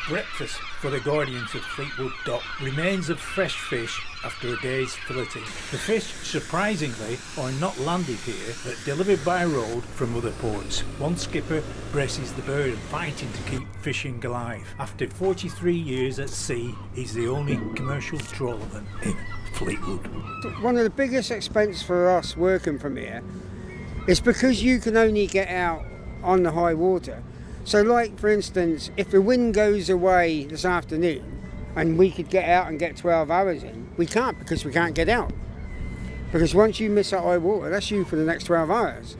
Breakfast for the guardians of Fleetwood Dock remains of fresh fish after a day's filleting. The fish, surprisingly, are not landed here, but delivered by road from other ports. One skipper braces the burden, fighting to keep fishing alive. After 43 years at sea, he's the only commercial trawlerman in Fleetwood. One of the biggest expenses for us working from here is because you can only get out on the high water. So like, for instance, if the wind goes away this afternoon and we could get out and get 12 hours in, we can't, because we can't get out. Because once you miss that high water, that's you for the next 12 hours.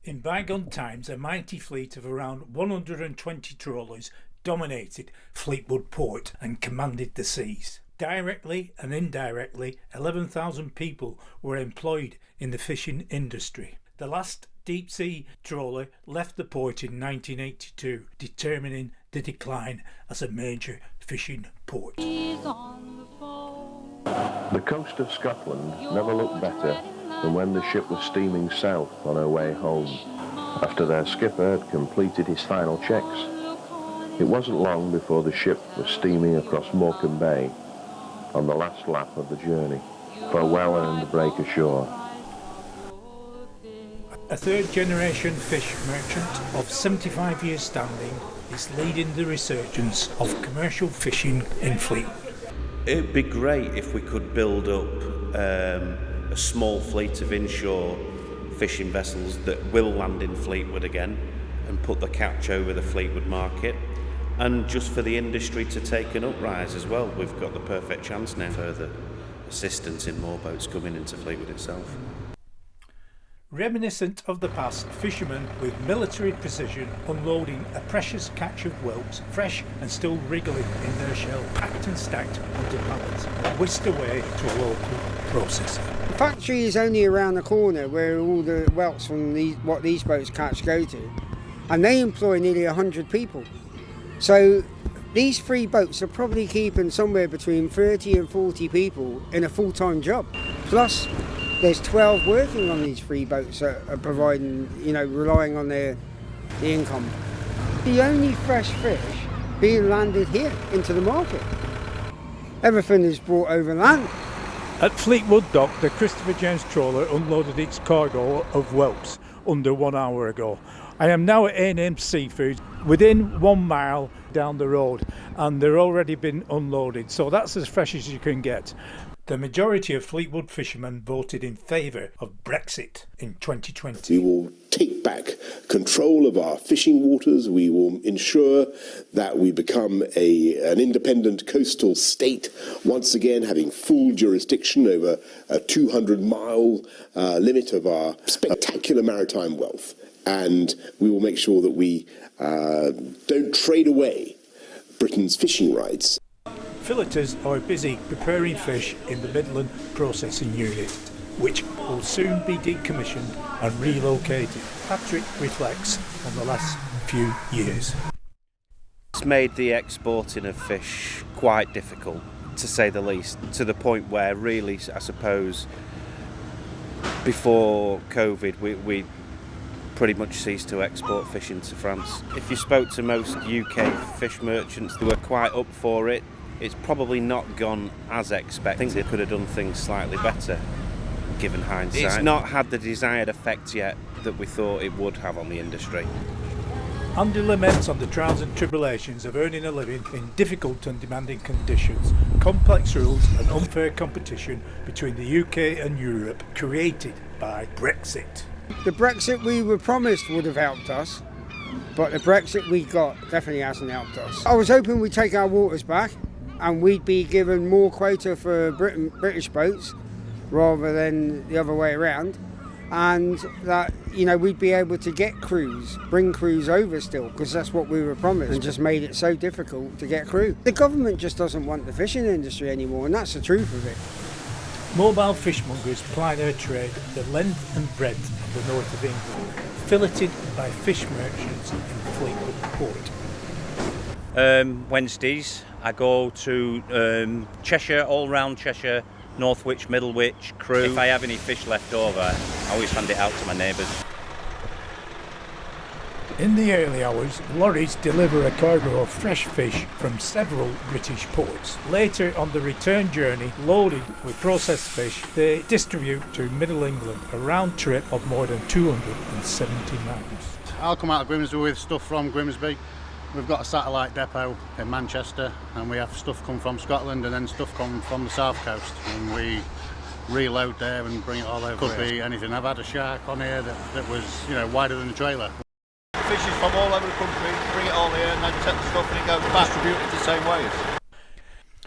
In bygone times, a mighty fleet of around 120 trawlers dominated Fleetwood Port and commanded the seas. Directly and indirectly, 11,000 people were employed in the fishing industry. The last deep-sea trawler left the port in 1982, determining the decline as a major fishing port. The coast of Scotland never looked better than when the ship was steaming south on her way home, after their skipper had completed his final checks. It wasn't long before the ship was steaming across Morecambe Bay on the last lap of the journey for a well-earned break ashore. A third-generation fish merchant of 75 years standing is leading the resurgence of commercial fishing in Fleetwood. It'd be great if we could build up a small fleet of inshore fishing vessels that will land in Fleetwood again and put the catch over the Fleetwood market, and just for the industry to take an uprise as well. We've got the perfect chance now. Further assistance in more boats coming into Fleetwood itself. Reminiscent of the past, fishermen with military precision unloading a precious catch of whelks, fresh and still wriggling in their shell, packed and stacked onto pallets and whisked away to a local processor. The factory is only around the corner where all the whelks from what these boats catch go to, and they employ nearly 100 people. So these 3 boats are probably keeping somewhere between 30 and 40 people in a full-time job. Plus, there's 12 working on these 3 boats that are providing, relying on the income. The only fresh fish being landed here into the market. Everything is brought over land. At Fleetwood Dock, the Christopher James trawler unloaded its cargo of whelks under 1 hour ago. I am now at A&M Seafood, within 1 mile down the road, and they're already been unloaded, so that's as fresh as you can get. The majority of Fleetwood fishermen voted in favour of Brexit in 2020. We will take back control of our fishing waters. We will ensure that we become an independent coastal state, once again having full jurisdiction over a 200-mile limit of our spectacular maritime wealth. And we will make sure that we don't trade away Britain's fishing rights. Filleters are busy preparing fish in the Midland processing unit, which will soon be decommissioned and relocated. Patrick reflects on the last few years. It's made the exporting of fish quite difficult, to say the least, to the point where really, I suppose, before COVID, we pretty much ceased to export fish into France. If you spoke to most UK fish merchants, they were quite up for it. It's probably not gone as expected. I think they could have done things slightly better, given hindsight. It's not had the desired effect yet that we thought it would have on the industry. Andy laments on the trials and tribulations of earning a living in difficult and demanding conditions, complex rules and unfair competition between the UK and Europe created by Brexit. The Brexit we were promised would have helped us, but the Brexit we got definitely hasn't helped us. I was hoping we'd take our waters back and we'd be given more quota for British boats rather than the other way around, and that we'd be able to get crews, bring crews over still, because that's what we were promised, and just made it so difficult to get crew. The government just doesn't want the fishing industry anymore, and that's the truth of it. Mobile fishmongers ply their trade the length and breadth of the north of England, filleted by fish merchants in Fleetwood Port. Wednesdays I go to Cheshire, all round Cheshire, Northwich, Middlewich, Crewe. If I have any fish left over, I always hand it out to my neighbours. In the early hours, lorries deliver a cargo of fresh fish from several British ports. Later on the return journey, loaded with processed fish, they distribute to Middle England, a round trip of more than 270 miles. I'll come out of Grimsby with stuff from Grimsby. We've got a satellite depot in Manchester, and we have stuff come from Scotland and then stuff come from the south coast, and we reload there and bring it all over. Could be anything. I've had a shark on here that was, wider than a trailer. Fishes from all over the country, bring it all here and then take the stuff and it goes back, distributed the same way.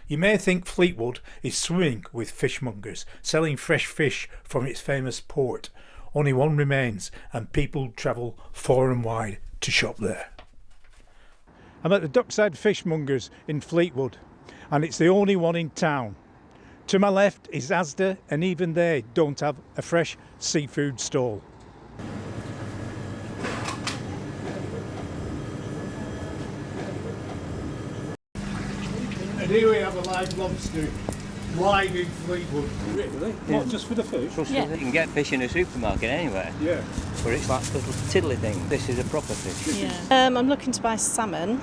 You may think Fleetwood is swimming with fishmongers, selling fresh fish from its famous port. Only one remains, and people travel far and wide to shop there. I'm at the Dockside Fishmongers in Fleetwood, and it's the only one in town. To my left is Asda, and even they don't have a fresh seafood stall. And here we have a live lobster, live in Fleetwood. Really? Yeah. Not just for the fish? Yeah. You can get fish in a supermarket anywhere. Yeah. But it's like little tiddly thing. This is a proper fish. Yeah. I'm looking to buy salmon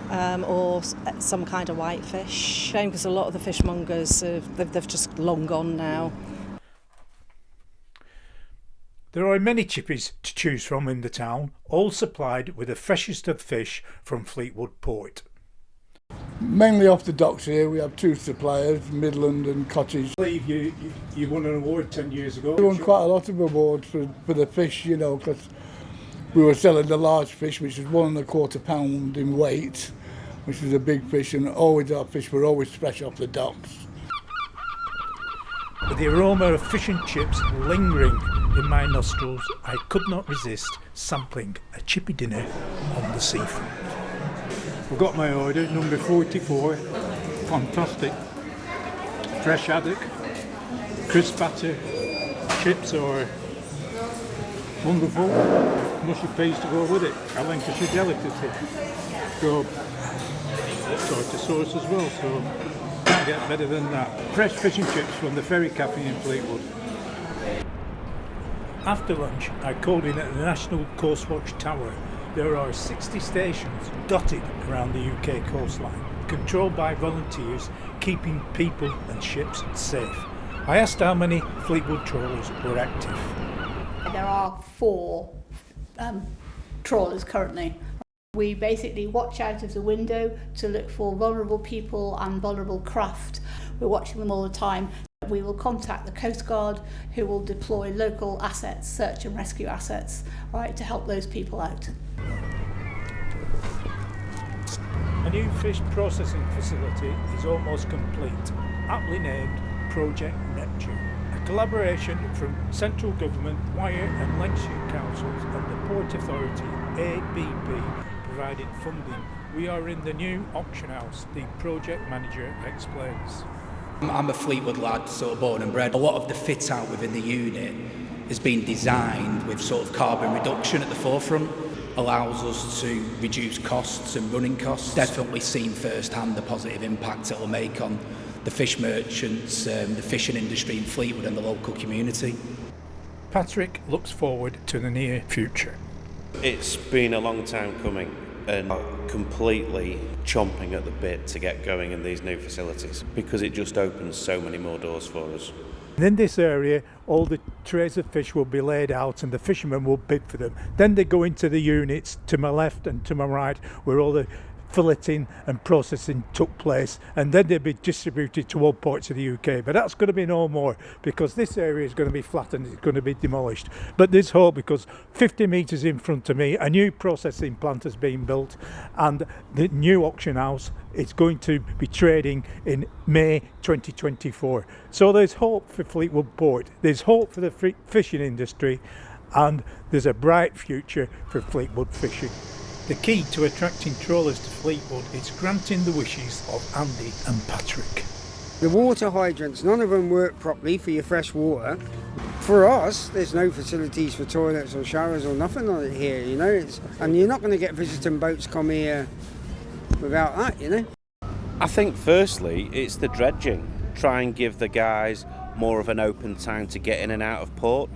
or some kind of white fish. Shame because a lot of the fishmongers, they've just long gone now. There are many chippies to choose from in the town, all supplied with the freshest of fish from Fleetwood Port. Mainly off the docks here, we have two suppliers, Midland and Cottage. I believe you won an award 10 years ago. We won quite a lot of awards for the fish, because we were selling the large fish, which is 1¼ pound in weight, which is a big fish, and always our fish were always fresh off the docks. With the aroma of fish and chips lingering in my nostrils, I could not resist sampling a chippy dinner on the seafood. I've got my order, number 44, fantastic. Fresh haddock, crisp batter, chips are wonderful, mushy peas to go with it, a Lancashire delicacy. So, sort of sauce as well, so can't get better than that. Fresh fish and chips from the Ferry Cafe in Fleetwood. After lunch, I called in at the National Coastwatch Tower. There are 60 stations dotted around the UK coastline, controlled by volunteers, keeping people and ships safe. I asked how many Fleetwood trawlers were active. There are 4 trawlers currently. We basically watch out of the window to look for vulnerable people and vulnerable craft. We're watching them all the time. We will contact the Coast Guard, who will deploy local assets, search and rescue assets, right, to help those people out. A new fish processing facility is almost complete, aptly named Project Neptune. A collaboration from central government, Wyre and Lancashire Councils and the Port Authority, ABP, provided funding. We are in the new auction house, the project manager explains. I'm a Fleetwood lad, sort of born and bred. A lot of the fit out within the unit has been designed with sort of carbon reduction at the forefront. Allows us to reduce costs and running costs. Definitely seen firsthand the positive impact it will make on the fish merchants, the fishing industry in Fleetwood and the local community. Patrick looks forward to the near future. It's been a long time coming and completely chomping at the bit to get going in these new facilities because it just opens so many more doors for us. In this area, all the trays of fish will be laid out and the fishermen will bid for them. Then they go into the units to my left and to my right where all the filleting and processing took place, and then they'll be distributed to all ports of the UK. But that's going to be no more because this area is going to be flat and it's going to be demolished. But there's hope because 50 metres in front of me, a new processing plant has been built and the new auction house is going to be trading in May 2024. So there's hope for Fleetwood Port, there's hope for the fishing industry, and there's a bright future for Fleetwood fishing. The key to attracting trawlers to Fleetwood is granting the wishes of Andy and Patrick. The water hydrants, none of them work properly for your fresh water. For us, there's no facilities for toilets or showers or nothing on it here, and you're not going to get visiting boats come here without that, I think firstly it's the dredging. Try and give the guys more of an open time to get in and out of port.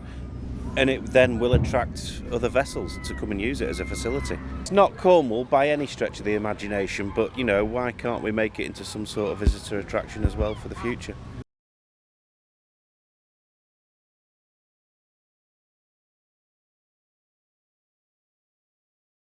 and it then will attract other vessels to come and use it as a facility. It's not Cornwall by any stretch of the imagination, but, you know, why can't we make it into some sort of visitor attraction as well for the future?